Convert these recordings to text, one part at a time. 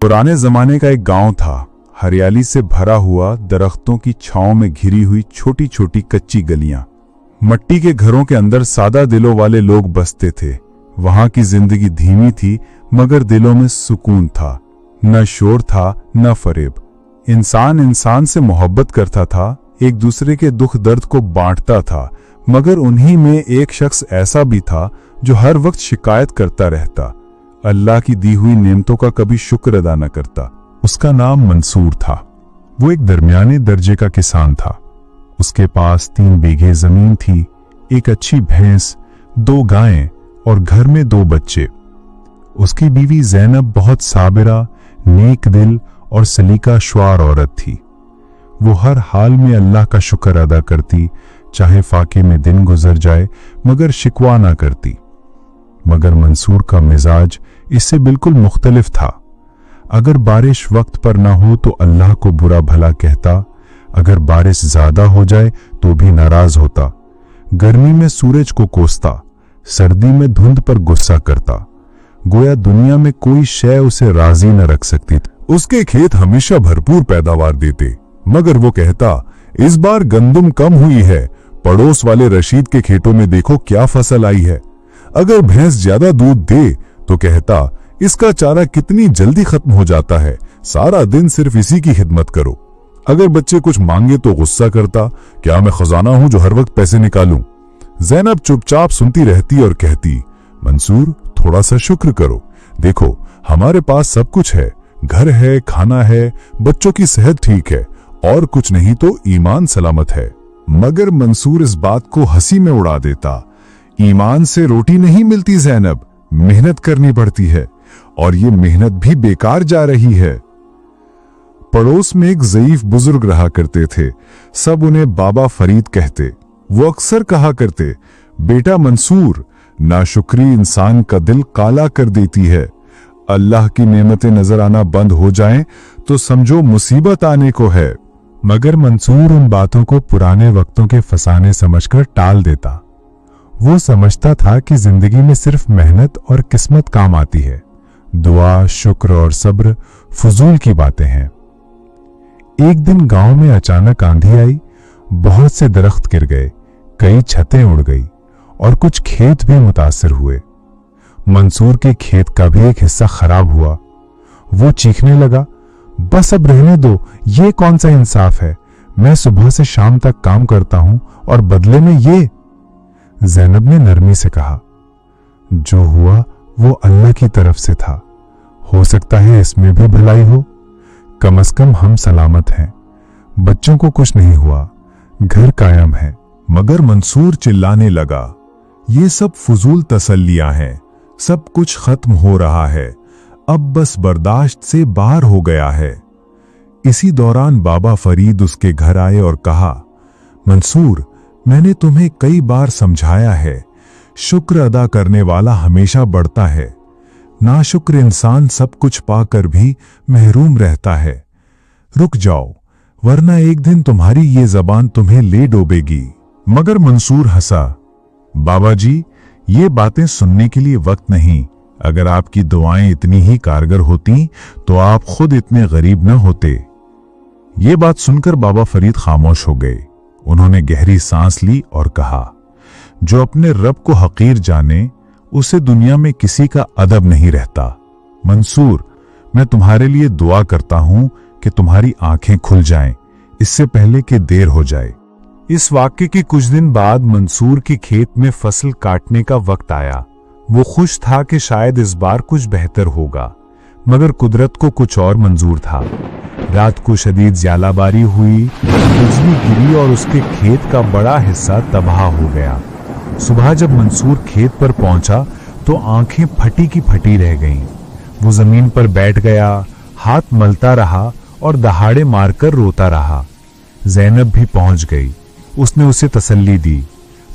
पुराने जमाने का एक गांव था। हरियाली से भरा हुआ, दरख्तों की छांव में घिरी हुई छोटी छोटी कच्ची गलियां। मट्टी के घरों के अंदर सादा दिलों वाले लोग बसते थे। वहां की जिंदगी धीमी थी, मगर दिलों में सुकून था। न शोर था, न फरेब। इंसान इंसान से मोहब्बत करता था, एक दूसरे के दुख दर्द को बांटता था। मगर उन्हीं में एक शख्स ऐसा भी था जो हर वक्त शिकायत करता रहता, अल्लाह की दी हुई नेमतों का कभी शुक्र अदा न करता। उसका नाम मंसूर था। वो एक दरमियाने दर्जे का किसान था। उसके पास 3 बीघे जमीन थी, एक अच्छी भैंस, 2 गायें और घर में 2 बच्चे। उसकी बीवी ज़ैनब बहुत साबिरा, नेक दिल और सलीका शुआर औरत थी। वो हर हाल में अल्लाह का शुक्र अदा करती, चाहे फाके में दिन गुजर जाए, मगर शिकवा ना करती। मगर मंसूर का मिजाज इससे बिल्कुल मुख्तलिफ था। अगर बारिश वक्त पर ना हो तो अल्लाह को बुरा भला कहता, अगर बारिश ज्यादा हो जाए तो भी नाराज होता। गर्मी में सूरज को कोसता, सर्दी में धुंध पर गुस्सा करता। गोया दुनिया में कोई शय उसे राजी न रख सकती थी। उसके खेत हमेशा भरपूर पैदावार देते, मगर वो कहता, इस बार गंदुम कम हुई है, पड़ोस वाले रशीद के खेतों में देखो क्या फसल आई है। अगर भैंस ज्यादा दूध दे तो कहता, इसका चारा कितनी जल्दी खत्म हो जाता है, सारा दिन सिर्फ इसी की खिदमत करो। अगर बच्चे कुछ मांगे तो गुस्सा करता, क्या मैं खजाना हूं जो हर वक्त पैसे निकालूं। ज़ैनब चुपचाप सुनती रहती और कहती, मंसूर थोड़ा सा शुक्र करो, देखो हमारे पास सब कुछ है, घर है, खाना है, बच्चों की सेहत ठीक है, और कुछ नहीं तो ईमान सलामत है। मगर मंसूर इस बात को हंसी में उड़ा देता, ईमान से रोटी नहीं मिलती ज़ैनब, मेहनत करनी पड़ती है, और ये मेहनत भी बेकार जा रही है। पड़ोस में एक ज़ईफ बुजुर्ग रहा करते थे। सब उन्हें बाबा फरीद कहते। वो अक्सर कहा करते, बेटा मंसूर, नाशुक्री इंसान का दिल काला कर देती है। अल्लाह की नेमतें नजर आना बंद हो जाएं तो समझो मुसीबत आने को है। मगर मंसूर उन बातों को पुराने वक्तों के फसाने समझकर टाल देता। वो समझता था कि जिंदगी में सिर्फ मेहनत और किस्मत काम आती है, दुआ, शुक्र और सब्र फजूल की बातें हैं। एक दिन गांव में अचानक आंधी आई, बहुत से दरख्त गिर गए, कई छतें उड़ गई और कुछ खेत भी मुतासिर हुए। मंसूर के खेत का भी एक हिस्सा खराब हुआ। वो चीखने लगा, बस अब रहने दो, ये कौन सा इंसाफ है, मैं सुबह से शाम तक काम करता हूं और बदले में ये। ज़ैनब ने नरमी से कहा, जो हुआ वो अल्लाह की तरफ से था, हो सकता है इसमें भी भलाई हो, कम से कम हम सलामत हैं, बच्चों को कुछ नहीं हुआ, घर कायम है। मगर मंसूर चिल्लाने लगा, ये सब फजूल तसल्लियां हैं, सब कुछ खत्म हो रहा है, अब बस बर्दाश्त से बाहर हो गया है। इसी दौरान बाबा फरीद उसके घर आए और कहा, मंसूर, मैंने तुम्हें कई बार समझाया है, शुक्र अदा करने वाला हमेशा बढ़ता है, नाशुक्र इंसान सब कुछ पाकर भी महरूम रहता है। रुक जाओ, वरना एक दिन तुम्हारी ये जबान तुम्हें ले डूबेगी। मगर मंसूर हंसा, बाबा जी, ये बातें सुनने के लिए वक्त नहीं, अगर आपकी दुआएं इतनी ही कारगर होती तो आप खुद इतने गरीब न होते। ये बात सुनकर बाबा फरीद खामोश हो गए। उन्होंने गहरी सांस ली और कहा, जो अपने रब को हकीर जाने उसे दुनिया में किसी का अदब नहीं रहता। मंसूर, मैं तुम्हारे लिए दुआ करता हूं कि तुम्हारी आंखें खुल जाएं, इससे पहले कि देर हो जाए। इस वाक्य के कुछ दिन बाद मंसूर के खेत में फसल काटने का वक्त आया। वो खुश था कि शायद इस बार कुछ बेहतर होगा, मगर कुदरत को कुछ और मंजूर था। रात को शदीद ज़्यालाबारी हुई, बिजली गिरी और उसके खेत का बड़ा हिस्सा तबाह हो गया। सुबह जब मंसूर खेत पर पहुंचा तो आंखें फटी की फटी रह गईं। वो जमीन पर बैठ गया, हाथ मलता रहा और दहाड़े मारकर रोता रहा। ज़ैनब भी पहुंच गई। उसने उसे तसल्ली दी,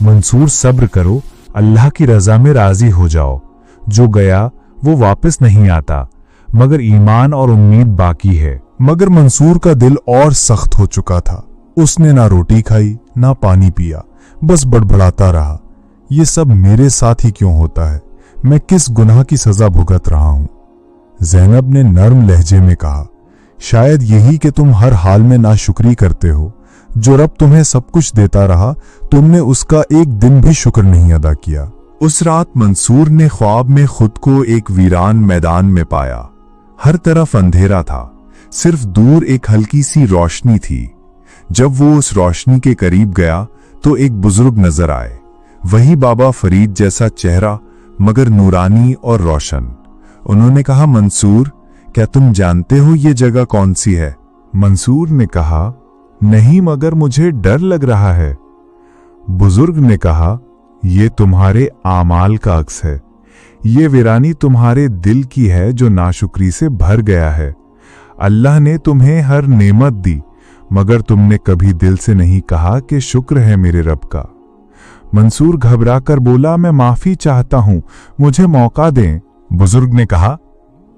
मंसूर सब्र करो, अल्लाह की रजा में राजी हो जाओ, जो गया वो वापस नहीं आता, मगर ईमान और उम्मीद बाकी है। मगर मंसूर का दिल और सख्त हो चुका था। उसने ना रोटी खाई ना पानी पिया, बस बड़बड़ाता रहा, ये सब मेरे साथ ही क्यों होता है, मैं किस गुनाह की सजा भुगत रहा हूं। ज़ैनब ने नर्म लहजे में कहा, शायद यही कि तुम हर हाल में नाशुक्री करते हो। जो रब तुम्हें सब कुछ देता रहा, तुमने उसका एक दिन भी शुक्र नहीं अदा किया। उस रात मंसूर ने ख्वाब में खुद को एक वीरान मैदान में पाया। हर तरफ अंधेरा था, सिर्फ दूर एक हल्की सी रोशनी थी। जब वो उस रोशनी के करीब गया तो एक बुजुर्ग नजर आए। वही बाबा फरीद जैसा चेहरा, मगर नूरानी और रोशन। उन्होंने कहा, मंसूर, क्या तुम जानते हो ये जगह कौन सी है? मंसूर ने कहा, नहीं, मगर मुझे डर लग रहा है। बुजुर्ग ने कहा, ये तुम्हारे आमाल का अक्स है। ये वीरानी तुम्हारे दिल की है जो नाशुक्री से भर गया है। अल्लाह ने तुम्हें हर नेमत दी, मगर तुमने कभी दिल से नहीं कहा कि शुक्र है मेरे रब का। मंसूर घबराकर बोला, मैं माफी चाहता हूं, मुझे मौका दें। बुजुर्ग ने कहा,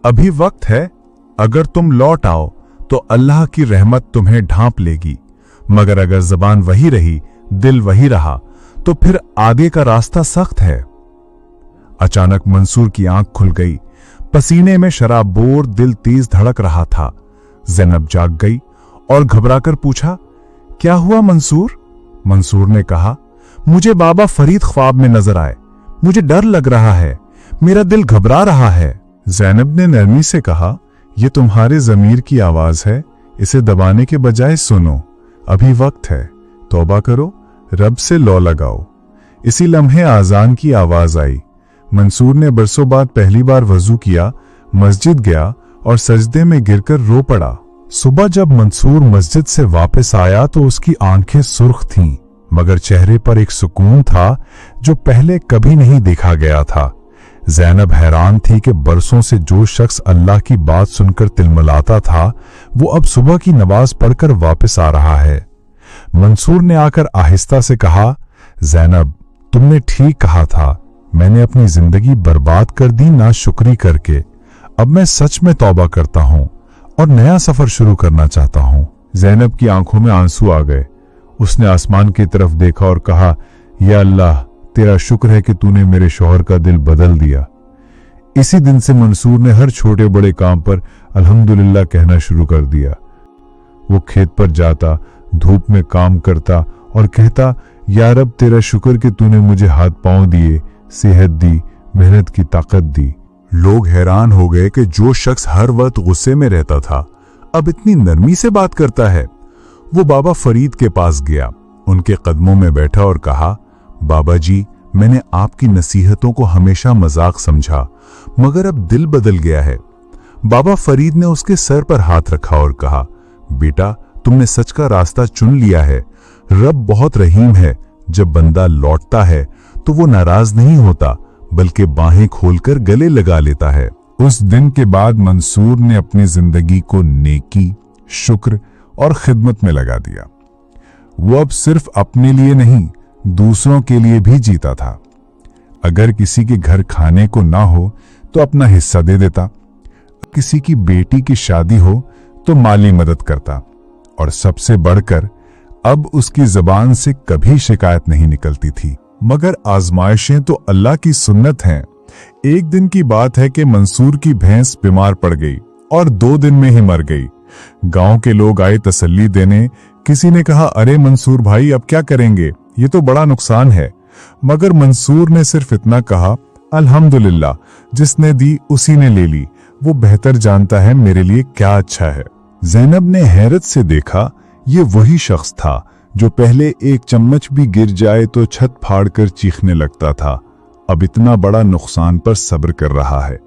अभी वक्त है। अगर तुम लौट आओ तो अल्लाह की रहमत तुम्हें ढांप लेगी, मगर अगर जबान वही रही, दिल वही रहा, तो फिर आगे का रास्ता सख्त है। अचानक मंसूर की आंख खुल गई। पसीने में शराबोर दिल तेज धड़क रहा था। ज़ैनब जाग गई और घबराकर पूछा, क्या हुआ मंसूर? मंसूर ने कहा, मुझे बाबा फरीद ख्वाब में नजर आए। मुझे डर लग रहा है, मेरा दिल घबरा रहा है। ज़ैनब ने नरमी से कहा, यह तुम्हारे ज़मीर की आवाज है, इसे दबाने के बजाय सुनो। अभी वक्त है, तौबा करो, रब से लौ लगाओ। इसी लम्हे आजान की आवाज आई। मंसूर ने बरसों बाद पहली बार वजू किया, मस्जिद गया और सजदे में गिरकर रो पड़ा। सुबह जब मंसूर मस्जिद से वापस आया तो उसकी आंखें सुर्ख थीं, मगर चेहरे पर एक सुकून था जो पहले कभी नहीं देखा गया था। ज़ैनब हैरान थी कि बरसों से जो शख्स अल्लाह की बात सुनकर तिलमिलाता था, वो अब सुबह की नमाज पढ़कर वापस आ रहा है। मंसूर ने आकर आहिस्ता से कहा, ज़ैनब, तुमने ठीक कहा था, मैंने अपनी जिंदगी बर्बाद कर दी नाशुक्री करके। अब मैं सच में तौबा करता हूं और नया सफर शुरू करना चाहता हूं। ज़ैनब की आंखों में आंसू आ गए। उसने आसमान की तरफ देखा और कहा, या अल्लाह, तेरा शुक्र है कि तूने मेरे शौहर का दिल बदल दिया। इसी दिन से मंसूर ने हर छोटे बड़े काम पर अल्हम्दुलिल्लाह कहना शुरू कर दिया। वो खेत पर जाता, धूप में काम करता और कहता, या रब, तेरा शुक्र कि तूने मुझे हाथ पांव दिए, सेहत दी, मेहनत की ताकत दी। लोग हैरान हो गए कि जो शख्स हर वक्त गुस्से में रहता था, अब इतनी नरमी से बात करता है। वो बाबा फरीद के पास गया, उनके कदमों में बैठा और कहा, बाबा जी, मैंने आपकी नसीहतों को हमेशा मजाक समझा, मगर अब दिल बदल गया है। बाबा फरीद ने उसके सर पर हाथ रखा और कहा, बेटा, तुमने सच का रास्ता चुन लिया है। रब बहुत रहीम है। जब बंदा लौटता है तो वो नाराज नहीं होता, बल्कि बाहें खोलकर गले लगा लेता है। उस दिन के बाद मंसूर ने अपनी जिंदगी को नेकी, शुक्र और खिदमत में लगा दिया। वो अब सिर्फ अपने लिए नहीं, दूसरों के लिए भी जीता था। अगर किसी के घर खाने को ना हो तो अपना हिस्सा दे देता, किसी की बेटी की शादी हो तो माली मदद करता, और सबसे बढ़कर अब उसकी जबान से कभी शिकायत नहीं निकलती थी। मगर आजमाइशें तो अल्लाह की सुन्नत हैं। एक दिन की बात है कि मंसूर की भैंस बीमार पड़ गई और 2 दिन में ही मर गई। गांव के लोग आए तसल्ली देने। किसी ने कहा, अरे मंसूर भाई, अब क्या करेंगे, ये तो बड़ा नुकसान है। मगर मंसूर ने सिर्फ इतना कहा, अल्हम्दुलिल्लाह, जिसने दी उसी ने ले ली, वो बेहतर जानता है मेरे लिए क्या अच्छा है। ज़ैनब ने हैरत से देखा, ये वही शख्स था जो पहले एक चम्मच भी गिर जाए तो छत फाड़कर चीखने लगता था, अब इतना बड़ा नुकसान पर सब्र कर रहा है।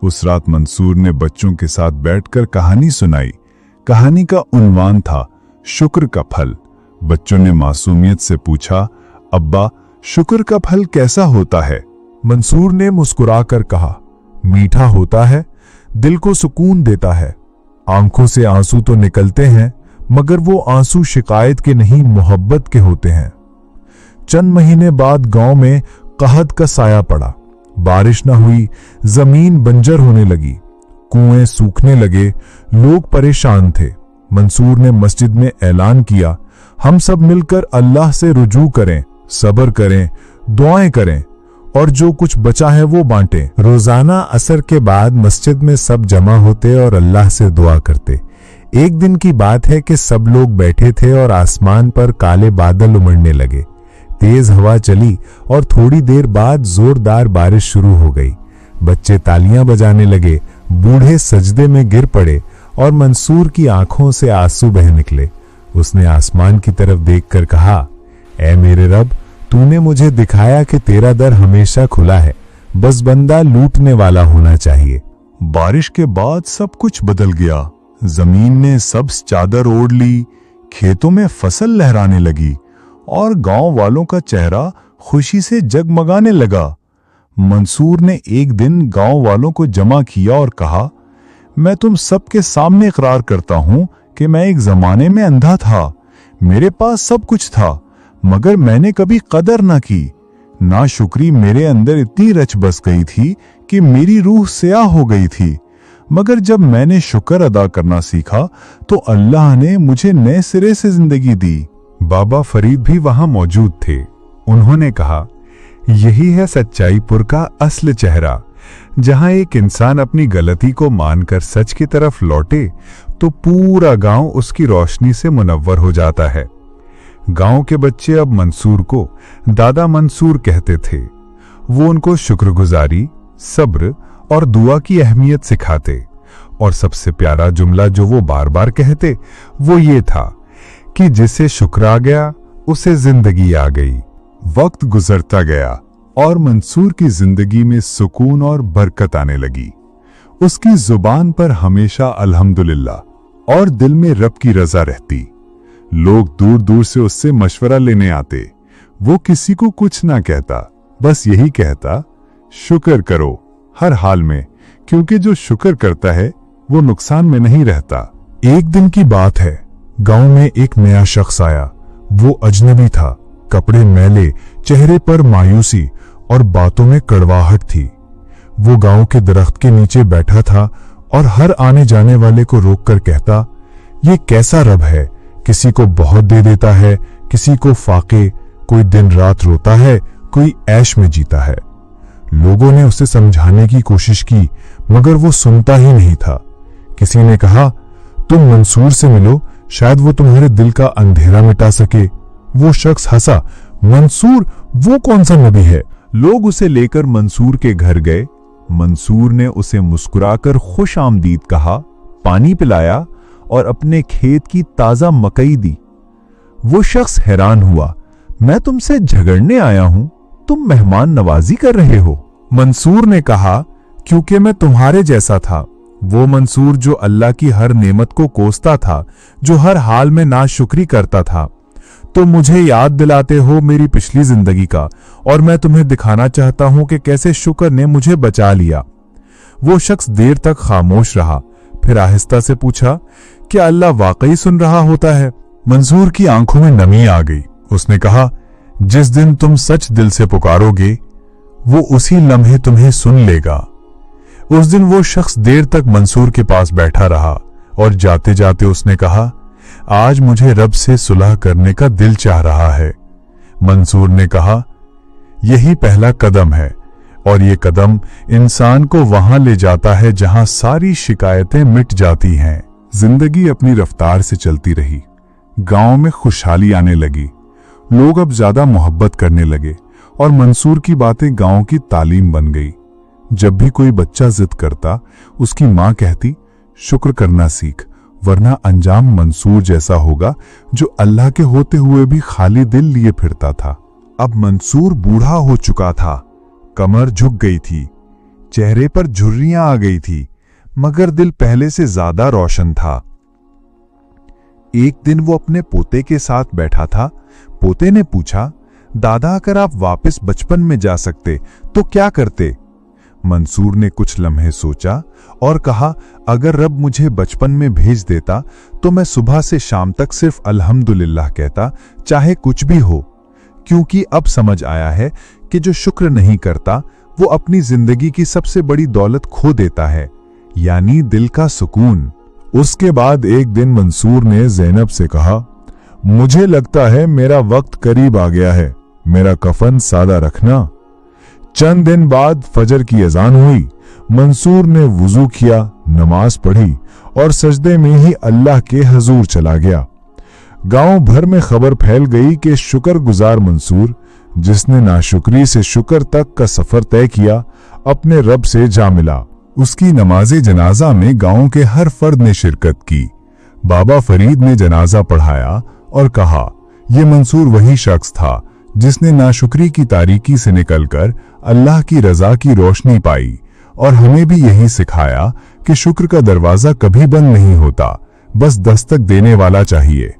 उस रात मंसूर ने बच्चों के साथ बैठकर कहानी सुनाई। कहानी का उन्वान था शुक्र का फल। बच्चों ने मासूमियत से पूछा, अब्बा, शुक्र का फल कैसा होता है? मंसूर ने मुस्कुराकर कहा, मीठा होता है, दिल को सुकून देता है। आंखों से आंसू तो निकलते हैं, मगर वो आंसू शिकायत के नहीं, मोहब्बत के होते हैं। चंद महीने बाद गांव में कहत का साया पड़ा। बारिश न हुई, जमीन बंजर होने लगी, कुएं सूखने लगे, लोग परेशान थे। मंसूर ने मस्जिद में ऐलान किया, हम सब मिलकर अल्लाह से रुजू करें, सब्र करें, दुआएं करें। और जो कुछ बचा है वो बांटें। रोजाना असर के बाद मस्जिद में सब जमा होते और अल्लाह से दुआ करते। एक दिन की बात है कि सब लोग बैठे थे और आसमान पर काले बादल उमड़ने लगे। तेज हवा चली और थोड़ी देर बाद जोरदार बारिश शुरू हो गई। बच्चे तालियां बजाने लगे, बूढ़े सजदे में गिर पड़े और मंसूर की आंखों से आंसू बह निकले। उसने आसमान की तरफ देखकर कहा, ऐ मेरे रब, तूने मुझे दिखाया कि तेरा दर हमेशा खुला है, बस बंदा लूटने वाला होना चाहिए। बारिश के बाद सब कुछ बदल गया। जमीन ने सब्ज चादर ओढ़ ली, खेतों में फसल लहराने लगी और गांव वालों का चेहरा खुशी से जगमगाने लगा। मंसूर ने एक दिन गांव वालों को जमा किया और कहा, मैं तुम सबके सामने इकरार करता हूं कि मैं एक जमाने में अंधा था। मेरे पास सब कुछ था, मगर मैंने कभी कदर ना की। नाशुक्री मेरे अंदर इतनी रच बस गई थी कि मेरी रूह स्याह हो गई थी। मगर जब मैंने शुक्र अदा करना सीखा तो अल्लाह ने मुझे नए सिरे से जिंदगी दी। बाबा फरीद भी वहां मौजूद थे। उन्होंने कहा, यही है सच्चाईपुर का असल चेहरा। जहां एक इंसान अपनी गलती को मानकर सच की तरफ लौटे तो पूरा गांव उसकी रोशनी से मुनव्वर हो जाता है। गांव के बच्चे अब मंसूर को दादा मंसूर कहते थे। वो उनको शुक्रगुजारी, सब्र और दुआ की अहमियत सिखाते। और सबसे प्यारा जुमला जो वो बार बार कहते वो ये था कि जिसे शुक्र आ गया उसे जिंदगी आ गई। वक्त गुजरता गया और मंसूर की जिंदगी में सुकून और बरकत आने लगी। उसकी जुबान पर हमेशा अल्हम्दुलिल्लाह और दिल में रब की रजा रहती। लोग दूर दूर से उससे मशवरा लेने आते। वो किसी को कुछ ना कहता, बस यही कहता, शुक्र करो हर हाल में, क्योंकि जो शुक्र करता है वो नुकसान में नहीं रहता। एक दिन की बात है, गांव में एक नया शख्स आया। वो अजनबी था, कपड़े मैले, चेहरे पर मायूसी और बातों में कड़वाहट थी। वो गांव के दरख्त के नीचे बैठा था और हर आने जाने वाले को रोककर कहता, ये कैसा रब है, किसी को बहुत दे देता है, किसी को फाके, कोई दिन रात रोता है, कोई ऐश में जीता है। लोगों ने उसे समझाने की कोशिश की, मगर वो सुनता ही नहीं था। किसी ने कहा, तुम मंसूर से मिलो, शायद वो तुम्हारे दिल का अंधेरा मिटा सके। वो शख्स हंसा, मंसूर वो कौन सा नबी है। लोग उसे लेकर मंसूर के घर गए। मंसूर ने उसे मुस्कुराकर खुश आमदीद कहा, पानी पिलाया और अपने खेत की ताजा मकई दी। वो शख्स हैरान हुआ, मैं तुमसे झगड़ने आया हूं, तुम मेहमान नवाजी कर रहे हो। मंसूर ने कहा, क्योंकि मैं तुम्हारे जैसा था। वो मंसूर जो अल्लाह की हर नेमत को कोसता था, जो हर हाल में नाशुक्री करता था। तो मुझे याद दिलाते हो मेरी पिछली जिंदगी का, और मैं तुम्हें दिखाना चाहता हूं कि कैसे शुक्र ने मुझे बचा लिया। वो शख्स देर तक खामोश रहा, फिर आहिस्ता से पूछा, क्या अल्लाह वाकई सुन रहा होता है। मंसूर की आंखों में नमी आ गई। उसने कहा, जिस दिन तुम सच दिल से पुकारोगे वो उसी लम्हे तुम्हें सुन लेगा। उस दिन वो शख्स देर तक मंसूर के पास बैठा रहा और जाते जाते उसने कहा, आज मुझे रब से सुलह करने का दिल चाह रहा है। मंसूर ने कहा, यही पहला कदम है और ये कदम इंसान को वहां ले जाता है जहां सारी शिकायतें मिट जाती हैं। जिंदगी अपनी रफ्तार से चलती रही। गांव में खुशहाली आने लगी। लोग अब ज्यादा मोहब्बत करने लगे और मंसूर की बातें गांव की तालीम बन गई। जब भी कोई बच्चा जिद करता, उसकी मां कहती, शुक्र करना सीख, वरना अंजाम मंसूर जैसा होगा जो अल्लाह के होते हुए भी खाली दिल लिए फिरता था। अब मंसूर बूढ़ा हो चुका था, कमर झुक गई थी, चेहरे पर झुर्रियां आ गई थी, मगर दिल पहले से ज्यादा रोशन था। एक दिन वो अपने पोते के साथ बैठा था। पोते ने पूछा, दादा अगर आप वापस बचपन में जा सकते तो क्या करते। मंसूर ने कुछ लम्हे सोचा और कहा, अगर रब मुझे बचपन में भेज देता तो मैं सुबह से शाम तक सिर्फ अल्हम्दुलिल्लाह कहता, चाहे कुछ भी हो, क्योंकि अब समझ आया है कि जो शुक्र नहीं करता वो अपनी जिंदगी की सबसे बड़ी दौलत खो देता है, यानी दिल का सुकून। उसके बाद एक दिन मंसूर ने ज़ैनब से कहा, मुझे लगता है मेरा वक्त करीब आ गया है, मेरा कफन सादा रखना। चंद दिन बाद फजर की अजान हुई। मंसूर ने वुजू किया, नमाज पढ़ी और सजदे में ही अल्लाह के हजूर चला गया। गांव भर में खबर फैल गई कि शुक्रगुजार मंसूर, जिसने नाशुक्री से शुक्र तक का सफर तय किया, अपने रब से जा मिला। उसकी नमाजे जनाजा में गांव के हर फर्द ने शिरकत की। बाबा फरीद ने जनाजा पढ़ाया और कहा, यह मंसूर वही शख्स था जिसने नाशुक्री की तारीकी से निकलकर अल्लाह की रजा की रोशनी पाई और हमें भी यही सिखाया कि शुक्र का दरवाजा कभी बंद नहीं होता, बस दस्तक देने वाला चाहिए।